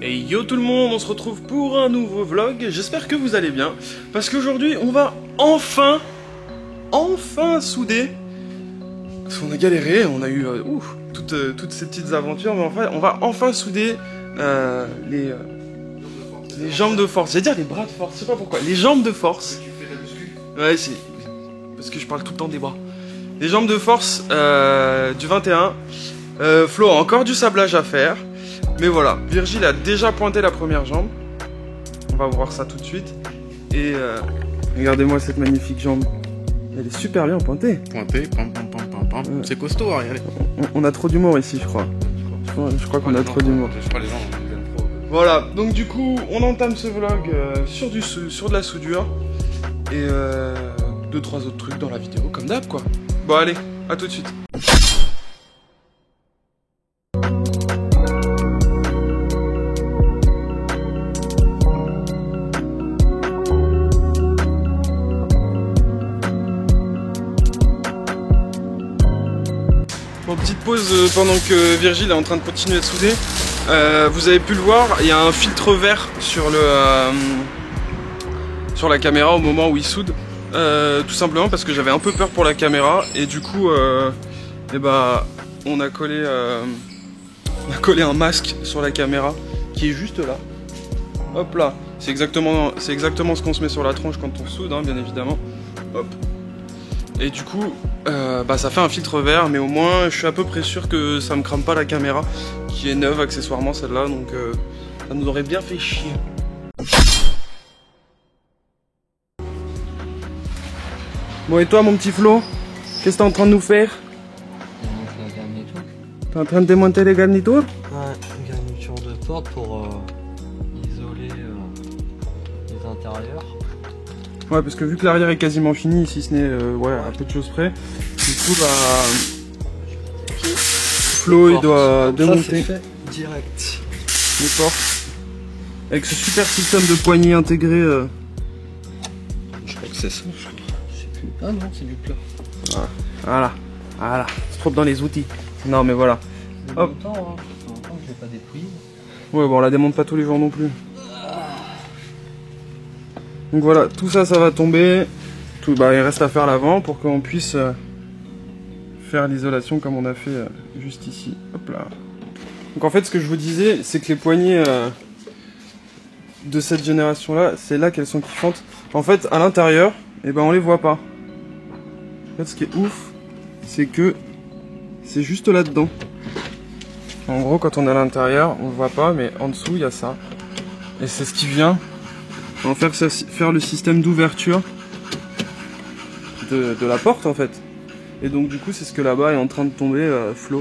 Et yo tout le monde, on se retrouve pour un nouveau vlog, j'espère que vous allez bien, parce qu'aujourd'hui on va enfin souder, parce qu'on a galéré, on a eu toutes ces petites aventures, mais enfin on va enfin souder les jambes de force, j'allais dire les bras de force, je sais pas pourquoi, les jambes de force. Tu fais de la muscu? Ouais, c'est parce que je parle tout le temps des bras. Les jambes de force du 21, Flo a encore du sablage à faire. Mais voilà, Virgile a déjà pointé la première jambe. On va voir ça tout de suite. Et regardez-moi cette magnifique jambe. Elle est super bien pointée. Pointé, pam. C'est costaud, regardez. On a trop d'humour ici, je crois. Je crois qu'on a trop d'humour. Je crois les gens aiment trop. Voilà, donc du coup, on entame ce vlog sur de la soudure. Et 2-3 autres trucs dans la vidéo, comme d'hab quoi. Bon allez, à tout de suite. Bon, petite pause pendant que Virgile est en train de continuer de souder. Vous avez pu le voir, il y a un filtre vert sur la caméra au moment où il soude. Tout simplement parce que j'avais un peu peur pour la caméra et du coup on a collé un masque sur la caméra qui est juste là. Hop là, c'est exactement ce qu'on se met sur la tronche quand on soude, hein, bien évidemment. Hop. Et du coup, ça fait un filtre vert, mais au moins je suis à peu près sûr que ça me crame pas la caméra, qui est neuve accessoirement celle-là, donc ça nous aurait bien fait chier. Bon et toi mon petit Flo, qu'est-ce que t'es en train de nous faire? T'es en train de démonter les garnitures? Ouais, une garniture de porte pour isoler les intérieurs. Ouais, parce que vu que l'arrière est quasiment fini, si ce n'est à peu de choses près, du coup Flo il doit démonter fait direct les portes avec ce super système de poignée intégré. Je crois que c'est ça. Ah non, c'est du plat. Voilà, c'est trop dans les outils. Non mais voilà. Hop. Ça fait longtemps que je l'ai pas dépouillé. Ouais, bon on la démonte pas tous les jours non plus. Donc voilà, tout ça va tomber. Il reste à faire l'avant pour qu'on puisse faire l'isolation comme on a fait juste ici. Hop là. Donc en fait ce que je vous disais, c'est que les poignées de cette génération là, c'est là qu'elles sont kiffantes. En fait à l'intérieur, on les voit pas. En fait ce qui est ouf, c'est que c'est juste là dedans. En gros quand on est à l'intérieur, on le voit pas, mais en dessous il y a ça. Et c'est ce qui vient en faire le système d'ouverture de la porte en fait. Et donc du coup c'est ce que là-bas est en train de tomber, Flo.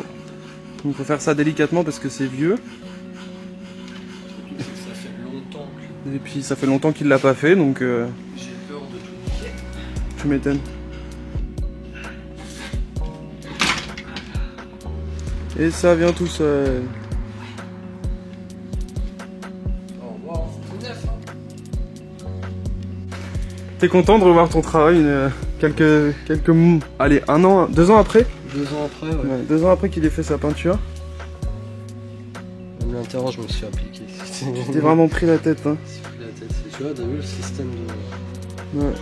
Donc il faut faire ça délicatement parce que c'est vieux. Ça fait longtemps que... Et puis ça fait longtemps qu'il l'a pas fait, donc J'ai peur de tout niquer. tu m'étonnes. Et ça vient tout seul. Au revoir, c'est neuf, hein. T'es content de revoir ton travail allez, 1 an, 2 ans après? 2 ans après, ouais. Ouais, 2 ans après qu'il ait fait sa peinture. Même l'intérieur, je me suis appliqué. T'es vraiment pris la tête, hein. Tu vois, t'as vu le système de... Ouais.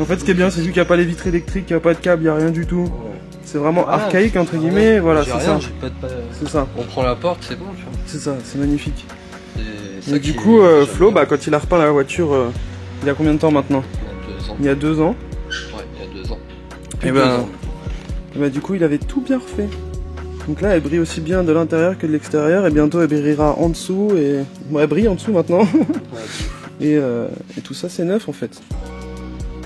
En fait, ce qui est bien, c'est vu qu'il n'y a pas les vitres électriques, il n'y a pas de câble, il n'y a rien du tout. Ouais. C'est vraiment Ah, archaïque, entre guillemets, voilà, c'est ça. C'est ça. On prend la porte, c'est bon, tu vois. C'est ça, c'est magnifique. Et du coup, Flo, quand il a repeint la voiture, il y a combien de temps maintenant? Il y a 2 ans. Il y a 2 ans. Ouais, il y a 2 ans. Et du coup, il avait tout bien refait. Donc là, elle brille aussi bien de l'intérieur que de l'extérieur, et bientôt elle brillera en dessous, et... Bon, elle brille en dessous maintenant. Et tout ça, c'est neuf en fait.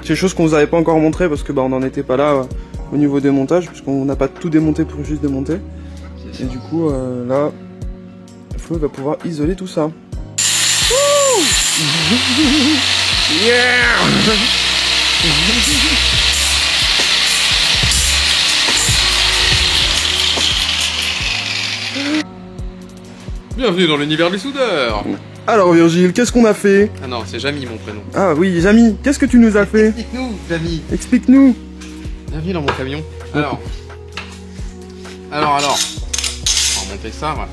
C'est des choses qu'on vous avait pas encore montré parce que on n'en était pas là au niveau des montages, puisqu'on n'a pas tout démonté pour juste démonter. Et du coup, là, Flo va pouvoir isoler tout ça. Yeah. Bienvenue dans l'univers des soudeurs. Alors Virgile, qu'est-ce qu'on a fait? Ah non, c'est Jamy mon prénom. Ah oui, Jamy, qu'est-ce que tu nous as fait? Explique-nous, Jamy. Explique-nous. Bienvenue dans mon camion. Alors. On va remonter ça, voilà.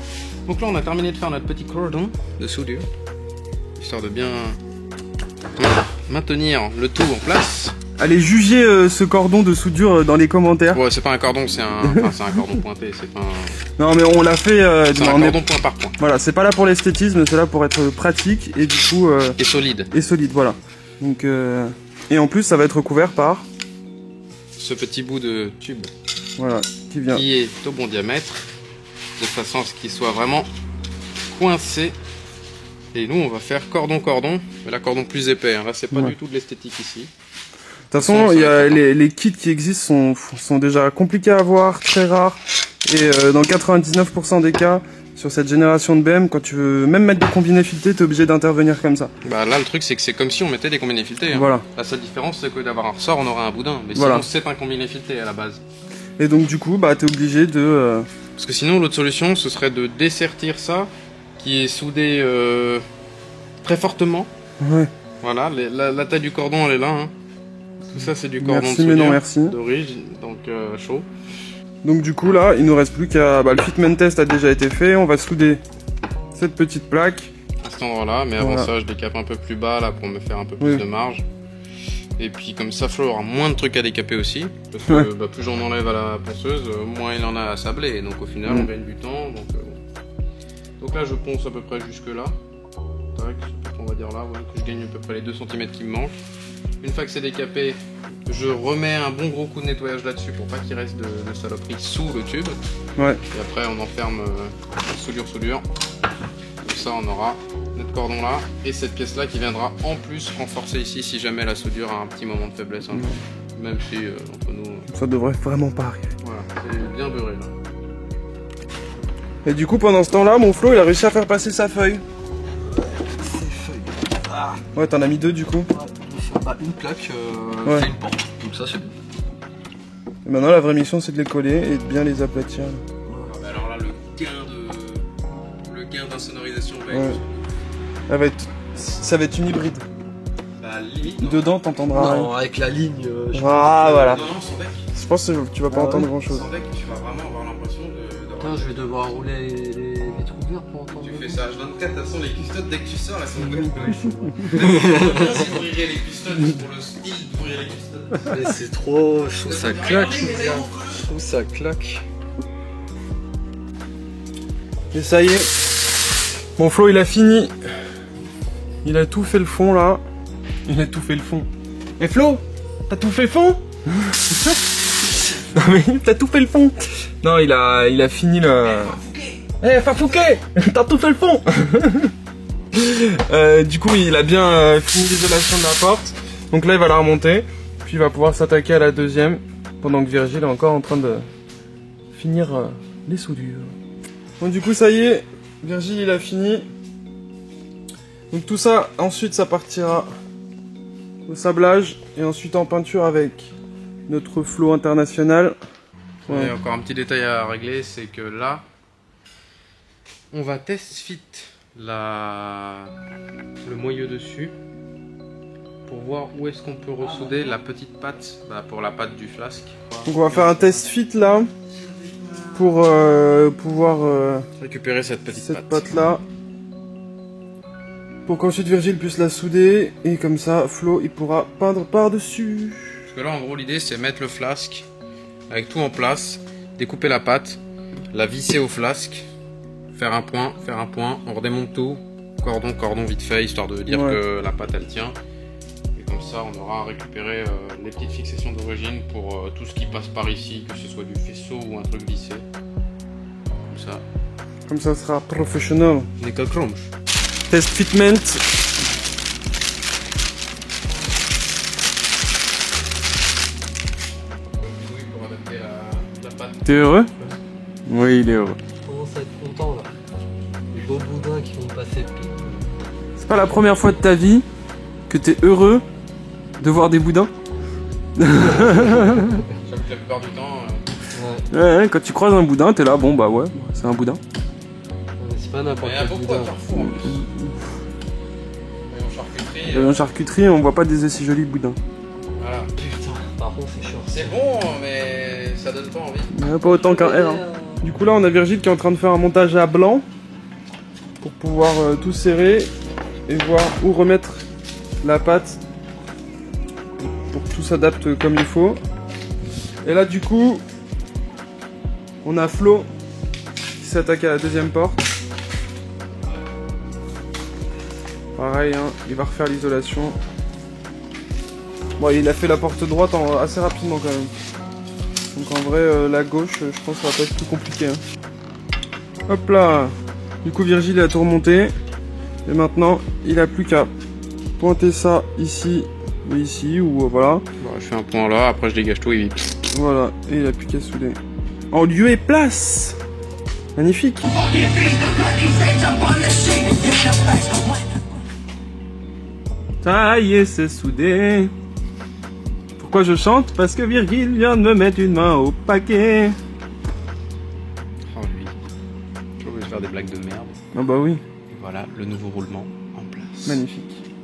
Donc là, on a terminé de faire notre petit cordon de soudure, histoire de bien maintenir le tout en place. Allez juger ce cordon de soudure dans les commentaires. Ouais, c'est pas un cordon, c'est un cordon pointé, c'est pas un... Non mais on l'a fait... c'est un cordon point par point. Voilà, c'est pas là pour l'esthétisme, c'est là pour être pratique et du coup... Et solide. Et solide, voilà. Donc, et en plus, ça va être recouvert par... Ce petit bout de tube. Voilà, qui vient. Qui est au bon diamètre, de façon à ce qu'il soit vraiment coincé. Et nous, on va faire cordon-cordon, mais là, cordon plus épais. Hein. Là, c'est pas du tout de l'esthétique ici. De toute façon, il y a les kits qui existent sont déjà compliqués à avoir, très rares. Et dans 99% des cas, sur cette génération de BM, quand tu veux même mettre des combinés filetés, t'es obligé d'intervenir comme ça. Bah là, le truc, c'est que c'est comme si on mettait des combinés filetés. Hein. Voilà. La seule différence, c'est que d'avoir un ressort, on aura un boudin. Mais voilà. sinon, c'est un combiné fileté à la base. Et donc, du coup, bah, t'es obligé de... Parce que sinon, l'autre solution, ce serait de dessertir ça, qui est soudé très fortement. Ouais. Voilà, la taille du cordon, elle est là. Hein. Tout ça, c'est du cordon merci, de soudure, mais non merci. d'origine, donc chaud. Donc du coup là, il nous reste plus qu'à... Bah, le fitment test a déjà été fait, on va souder cette petite plaque. À cet endroit-là, mais avant ça, je décape un peu plus bas là pour me faire un peu plus de marge. Et puis comme ça, Flo aura moins de trucs à décaper aussi. Parce que bah, plus j'en enlève à la ponceuse, moins il en a à sabler. Donc au final, on gagne du temps. Donc là, je ponce à peu près jusque là. Tac, on va dire là, ouais, que je gagne à peu près les 2 cm qui me manquent. Une fois que c'est décapé, je remets un bon gros coup de nettoyage là-dessus pour pas qu'il reste de saloperie sous le tube. Ouais. Et après on enferme soudure. Comme ça on aura notre cordon là et cette pièce là qui viendra en plus renforcer ici si jamais la soudure a un petit moment de faiblesse. Hein. Même si entre nous... Ça devrait vraiment pas arriver. Voilà, c'est bien beurré là. Et du coup pendant ce temps-là, mon Flo il a réussi à faire passer sa feuille. Ouais, t'en as mis 2 du coup. Bah, une plaque fait une porte, donc ça c'est bon. Et maintenant la vraie mission c'est de les coller et de bien les aplatir. Bah alors là le gain d'insonorisation va être... Ça va être une hybride. Bah limite. Dedans t'entendras Non, avec la ligne. Voilà. Non, sans bec. Je pense que tu vas pas entendre grand chose. Sans bec, tu vas vraiment avoir l'impression de... Putain, je vais devoir rouler les trous verts pour entendre. Tu fais ça H24, de toute façon les custodes dès que tu sors elles sont ouvertes. Si vous ouvrirez les custodes pour le style d'ouvrir les custodes. Mais c'est trop... Je trouve ça claque. Je trouve ça claque. Et ça y est. Mon Flo il a fini. Il a tout fait le fond là. Il a tout fait le fond. Et Flo, t'as tout fait le fond? Non mais t'as tout fait le fond. Non il a fini le... Eh Fafouquet, t'as tout fait le fond. Du coup il a bien fini l'isolation de la porte. Donc là il va la remonter. Puis il va pouvoir s'attaquer à la deuxième. Pendant que Virgile est encore en train de finir les soudures. Bon du coup ça y est, Virgile il a fini. Donc tout ça, ensuite ça partira au sablage. Et ensuite en peinture avec notre Flo international. Ouais. Et encore un petit détail à régler, c'est que là, on va test fit le moyeu dessus pour voir où est-ce qu'on peut ressouder la petite patte pour la patte du flasque. Donc on va faire un test fit là pour pouvoir récupérer cette petite patte là pour qu'ensuite Virgile puisse la souder et comme ça Flo il pourra peindre par dessus. Parce que là en gros l'idée c'est mettre le flasque avec tout en place, découper la patte, la visser au flasque, faire un point, on redémonte tout, cordon vite fait histoire de dire que la patte elle tient. Et comme ça on aura récupéré les petites fixations d'origine pour tout ce qui passe par ici, que ce soit du faisceau ou un truc vissé. Comme ça. Comme ça sera professionnel. Nickel chrome. Test fitment. T'es heureux? Oui, il est heureux. Je commence à être content là. Les beaux boudins qui vont passer pile. C'est pas la première fois de ta vie que t'es heureux de voir des boudins? La plupart du temps. Ouais, quand tu croises un boudin, t'es là, bon bah ouais, c'est un boudin. C'est pas n'importe quel boudin. Il y a beaucoup à Carrefour en plus. En charcuterie, on voit pas des aussi jolis boudins. Voilà. Putain, par contre c'est chiant. C'est bon, mais ça donne pas envie. Ouais, pas autant qu'un R. Hein. Du coup là, on a Virgile qui est en train de faire un montage à blanc. pour pouvoir tout serrer et voir où remettre la pâte pour que tout s'adapte comme il faut. Et là du coup on a Flo qui s'attaque à la deuxième porte. Pareil, hein, il va refaire l'isolation. Bon, il a fait la porte droite assez rapidement quand même. Donc en vrai, la gauche, je pense que ça va pas être plus compliqué. Hein. Hop là. Du coup, Virgile a tout remonté. Et maintenant, il a plus qu'à pointer ça ici ou ici, ou voilà. Bon, je fais un point là, après je dégage tout et vite. Voilà, et il a plus qu'à souder. En lieu et place. Magnifique. Ça y est, c'est soudé. Pourquoi je chante? Parce que Virgile vient de me mettre une main au paquet. Oh lui. Je vais faire des blagues de merde. Ah bah oui. Et voilà, le nouveau roulement en place. Magnifique.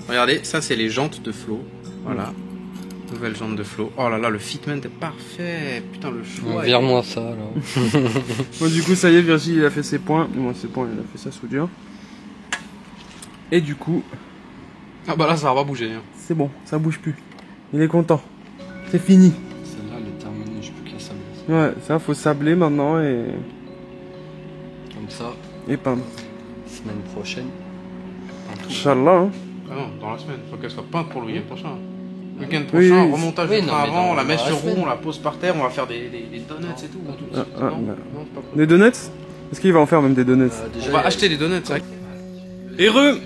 Regardez, ça c'est les jantes de Flo. Voilà. Nouvelle jante de Flo. Oh là là, le fitment est parfait. Putain, le choix. Vire-moi ça alors. Bon, du coup, ça y est, Virgile il a fait ses points. Moi, ses points, il a fait sa soudure. Et du coup. Ah bah là, ça va pas bouger. Hein. C'est bon, ça bouge plus. Il est content. C'est fini. Celle-là, elle est terminée, j'ai plus qu'à sabler. Ouais, ça, faut sabler maintenant et. Comme ça. Et peindre. Semaine prochaine. Inch'Allah, hein. Ah non, dans la semaine. Faut qu'elle soit peinte pour le week-end prochain. Le week-end prochain, oui. remontage Oui, du non, train mais avant, dans on la met la sur semaine. roue, on la pose par terre, on va faire des donuts et tout. Non, bah. c'est pas prévu. Des donuts? Est-ce qu'il va en faire même des donuts? Déjà, On va acheter des donuts, c'est vrai. Heureux,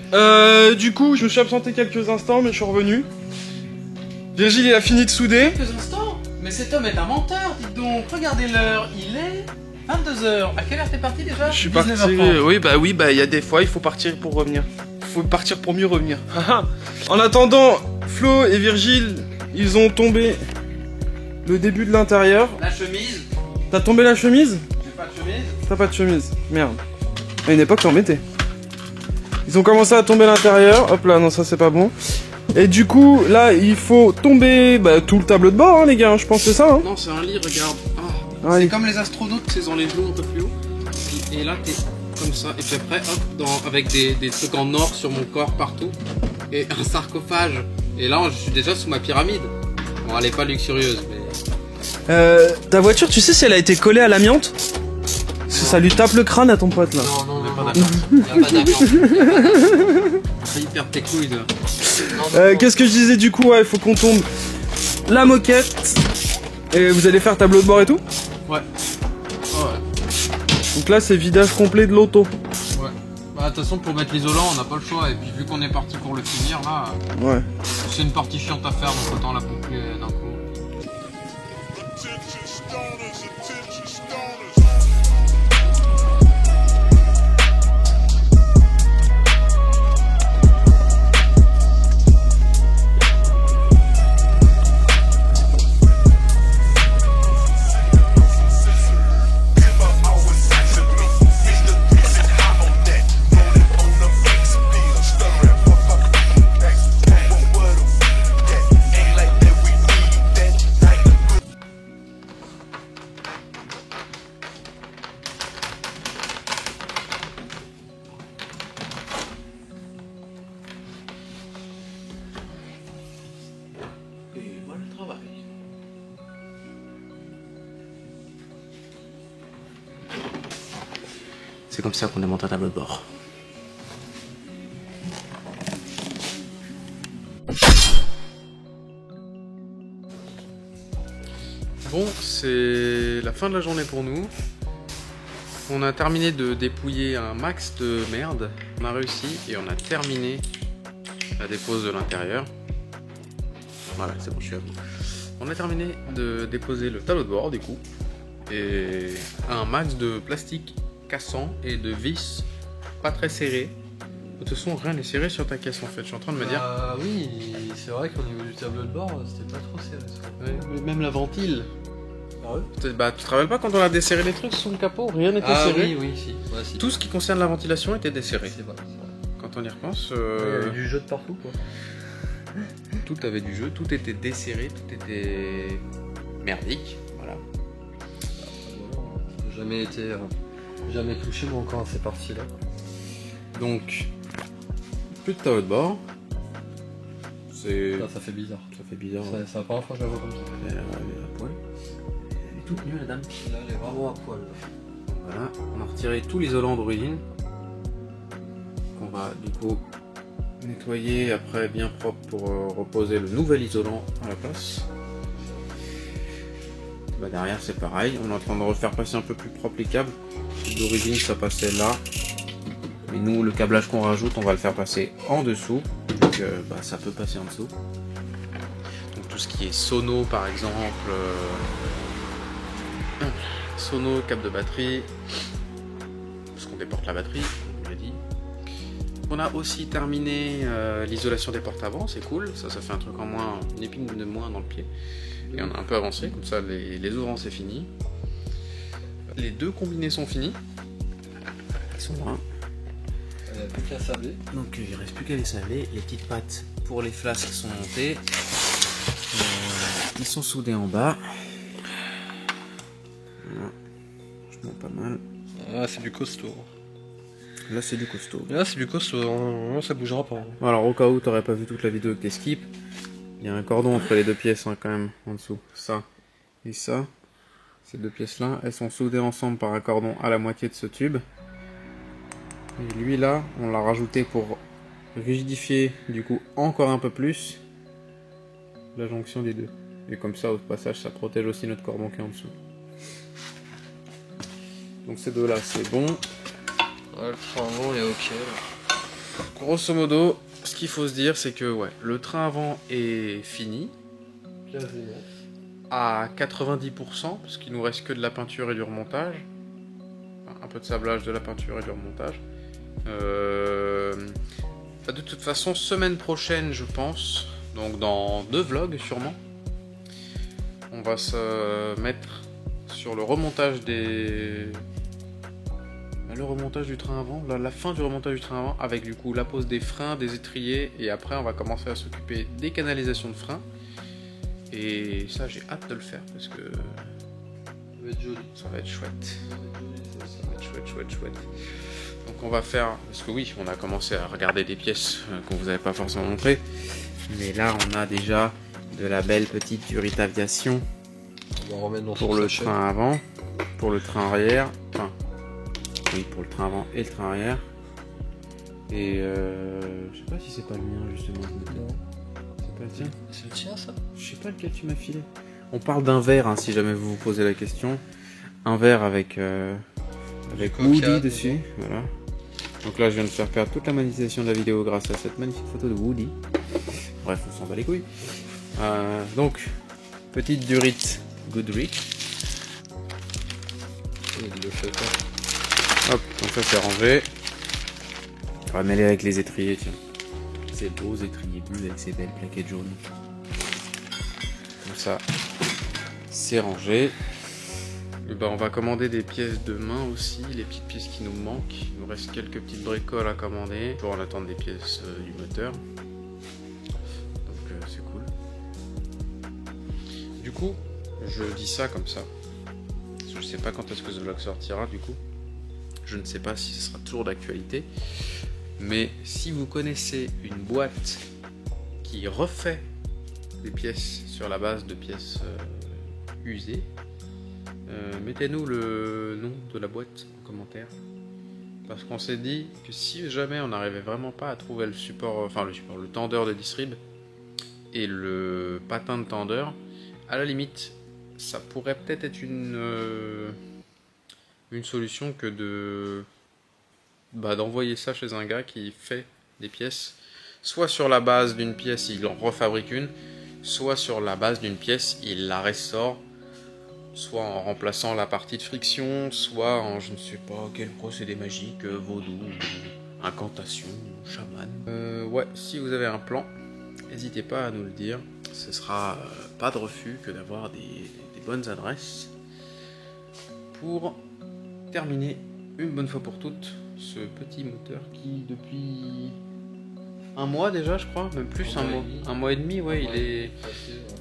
du coup, je me suis absenté quelques instants, mais je suis revenu. Virgile, il a fini de souder. Quelques instants. Mais cet homme est un menteur, dites donc. Regardez l'heure, il est 22h. À quelle heure t'es parti déjà? Je suis parti. 19h30. Oui, il y a des fois, il faut partir pour revenir. Il faut partir pour mieux revenir. En attendant, Flo et Virgile, ils ont tombé le début de l'intérieur. La chemise. T'as tombé la chemise? J'ai pas de chemise. T'as pas de chemise. Merde. À une époque, t'en mettais. Ils ont commencé à tomber l'intérieur. Hop là, non, ça c'est pas bon. Et du coup, là, il faut tomber tout le tableau de bord, hein, les gars. Je pense que c'est ça. Hein. Non, c'est un lit, regarde. Ah. Ouais. C'est comme les astronautes, c'est dans les genoux un peu plus haut. Et là, t'es comme ça. Et puis après, hop, avec des trucs en or sur mon corps partout. Et un sarcophage. Et là, je suis déjà sous ma pyramide. Bon, elle est pas luxurieuse, mais... Ta voiture, tu sais si elle a été collée à l'amiante? Parce que ça lui tape le crâne à ton pote là. Non, On est non, pas non. d'accord. Y'a pas d'accord. C'est hyper tes couilles, là. Qu'est-ce que je disais du coup? Ouais, il faut qu'on tombe la moquette. Et vous allez faire tableau de bord et tout? Ouais. Oh, ouais. Donc là, c'est vidage complet de l'auto. Ouais. Bah, de toute façon, pour mettre l'isolant, on n'a pas le choix. Et puis, vu qu'on est parti pour le finir, là, Ouais. c'est une partie chiante à faire, donc autant la pomper d'un coup. Et voilà le travail. C'est comme ça qu'on démonte un tableau de bord. Bon, c'est la fin de la journée pour nous. On a terminé de dépouiller un max de merde. On a réussi et on a terminé la dépose de l'intérieur. Voilà, c'est bon, je suis à bout. On a terminé de déposer le tableau de bord du coup. Et un max de plastique cassant et de vis pas très serré. De toute façon, rien n'est serré sur ta caisse en fait. Je suis en train de me dire. Oui, c'est vrai qu'au niveau du tableau de bord, c'était pas trop serré. Ça. Ouais, mais même la ventile. Ah ouais? Bah, tu te rappelles pas quand on a desserré les trucs sous le capot, rien n'était serré. Oui, si. Ouais, si. Tout ce qui concerne la ventilation était desserré. C'est vrai. Quand on y repense, Il y avait du jeu de partout quoi. tout avait du jeu, tout était desserré, tout était merdique. Voilà. Voilà, j'ai jamais été jamais touché moi encore à ces parties là. Donc, plus de tableau de bord. Ça fait bizarre. Ça fait bizarre. C'est la première fois que je la vois comme ça. Elle est à poil. Elle est toute nue la dame. Là, elle est vraiment à poil. Voilà, on a retiré tout l'isolant d'origine. On va du coup nettoyer après bien propre pour reposer le nouvel isolant à la place. Bah derrière c'est pareil, on est en train de refaire passer un peu plus propre les câbles. D'origine ça passait là. Mais nous le câblage qu'on rajoute on va le faire passer en dessous. Donc bah, ça peut passer en dessous. Donc tout ce qui est sono par exemple. Sono, câble de batterie, parce qu'on déporte la batterie, on l'a dit. On a aussi terminé l'isolation des portes avant, c'est cool, ça fait un truc en moins, une épine de moins dans le pied. Et on a un peu avancé, comme ça les ouvrants c'est fini. Les deux combinés sont finis. Ils sont là. Il n'y a plus qu'à sabler. Donc il ne reste plus qu'à les sabler. Les petites pattes pour les flasques sont montées. Ils sont soudés en bas. Voilà. Franchement pas mal. Ah c'est du costaud. Là c'est du costaud. Là c'est du costaud, ça bougera pas. Alors au cas où t'aurais pas vu toute la vidéo que t'es skip, il y a un cordon entre les deux pièces hein, quand même en dessous. Ça et ça. Ces deux pièces là, elles sont soudées ensemble par un cordon à la moitié de ce tube. Et lui là, on l'a rajouté pour rigidifier du coup encore un peu plus la jonction des deux. Et comme ça au passage ça protège aussi notre cordon qui est en dessous. Donc ces deux là c'est bon. Ouais, le train avant est ok. Là. Grosso modo, ce qu'il faut se dire c'est que ouais, le train avant est fini. Quasiment. À 90%, parce qu'il nous reste que de la peinture et du remontage. Enfin, un peu de sablage, de la peinture et du remontage. De toute façon, semaine prochaine je pense, donc dans 2 vlogs sûrement, on va se mettre sur le remontage des... Le remontage du train avant, la fin du remontage du train avant, avec du coup la pose des freins, des étriers, et après on va commencer à s'occuper des canalisations de freins. Et ça j'ai hâte de le faire parce que Ça va être joli. ça va être chouette. Ça va être chouette. Donc on va faire, parce que oui, on a commencé à regarder des pièces qu'on vous avait pas forcément montré, mais là on a déjà de la belle petite durite aviation On va remettre dans pour son le sachet. train avant, pour le train arrière, enfin oui pour le train avant et le train arrière. Et je sais pas si c'est pas le mien justement. Non. C'est pas le tien. C'est le tien ça? Je sais pas lequel tu m'as filé. On parle d'un verre hein, si jamais vous vous posez la question. Un verre avec Coca Woody dessus. Voilà. Donc là je viens de faire perdre toute la monétisation de la vidéo grâce à cette magnifique photo de Woody. Bref, on s'en bat les couilles. Donc, petite durite Goodrich. Il le fait pas. Hop, donc ça c'est rangé. On va mêler avec les étriers, tiens. Ces beaux étriers bleus avec ces belles plaquettes jaunes. Comme ça, c'est rangé. Et ben, on va commander des pièces de main aussi, les petites pièces qui nous manquent. Il nous reste quelques petites bricoles à commander pour en attendre des pièces du moteur. Donc c'est cool. Du coup, je dis ça comme ça. Parce que je sais pas quand est-ce que ce vlog sortira du coup. Je ne sais pas si ce sera toujours d'actualité. Mais si vous connaissez une boîte qui refait des pièces sur la base de pièces usées, mettez-nous le nom de la boîte en commentaire. Parce qu'on s'est dit que si jamais on n'arrivait vraiment pas à trouver le support, le tendeur de distrib et le patin de tendeur, à la limite, ça pourrait peut-être être une solution que d'envoyer ça chez un gars qui fait des pièces, soit sur la base d'une pièce il en refabrique une, soit sur la base d'une pièce il la restaure, soit en remplaçant la partie de friction, soit en je ne sais pas quel procédé magique, vaudou, incantation, chaman. Ouais, si vous avez un plan, n'hésitez pas à nous le dire, ce sera pas de refus que d'avoir des bonnes adresses pour terminer une bonne fois pour toutes ce petit moteur qui depuis un mois déjà je crois, même plus un mois et demi, ouais, il est...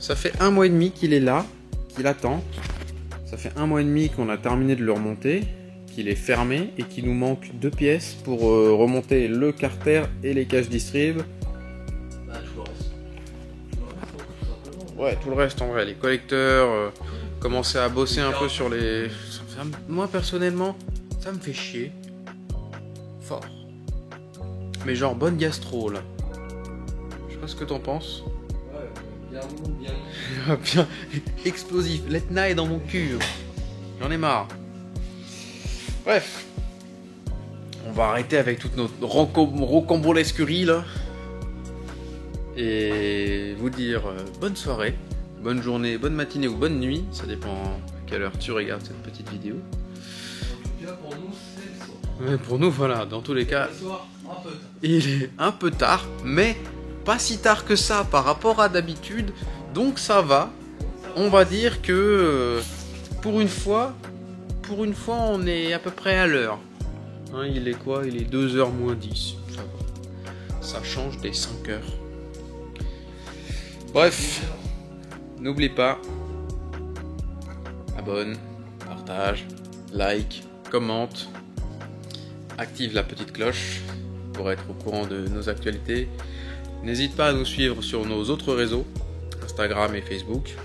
Ça fait 1 mois et demi qu'il est là, qu'il attend. Ça fait 1 mois et demi qu'on a terminé de le remonter, qu'il est fermé et qu'il nous manque 2 pièces pour remonter le carter et les caches distrib. Bah, tout le reste. Ouais, tout le reste en vrai, les collecteurs, commencer à bosser un peu sur les... Moi personnellement, ça me fait chier. Fort. Mais genre bonne gastro là. Je sais pas ce que t'en penses. Ouais, bien. Bien explosif, l'Etna est dans mon cul. J'en ai marre. Bref. On va arrêter avec toute notre rocambolesquerie là. Et vous dire bonne soirée, bonne journée, bonne matinée ou bonne nuit. Ça dépend à quelle heure tu regardes cette petite vidéo. En tout cas, pour nous, c'est le soir. Mais pour nous, voilà, dans tous les cas, Le soir, un peu tard. il est un peu tard, mais pas si tard que ça par rapport à d'habitude. Donc ça va. On va dire que pour une fois, on est à peu près à l'heure. Hein, il est quoi? Il est 2h moins 10. Ça va. Ça change des 5 heures. Bref, n'oublie pas, abonne, partage, like, commente, active la petite cloche pour être au courant de nos actualités. N'hésite pas à nous suivre sur nos autres réseaux, Instagram et Facebook.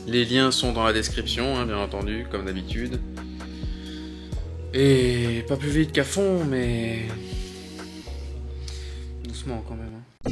Les liens sont dans la description, hein, bien entendu, comme d'habitude. Et pas plus vite qu'à fond, mais doucement quand même. Hein.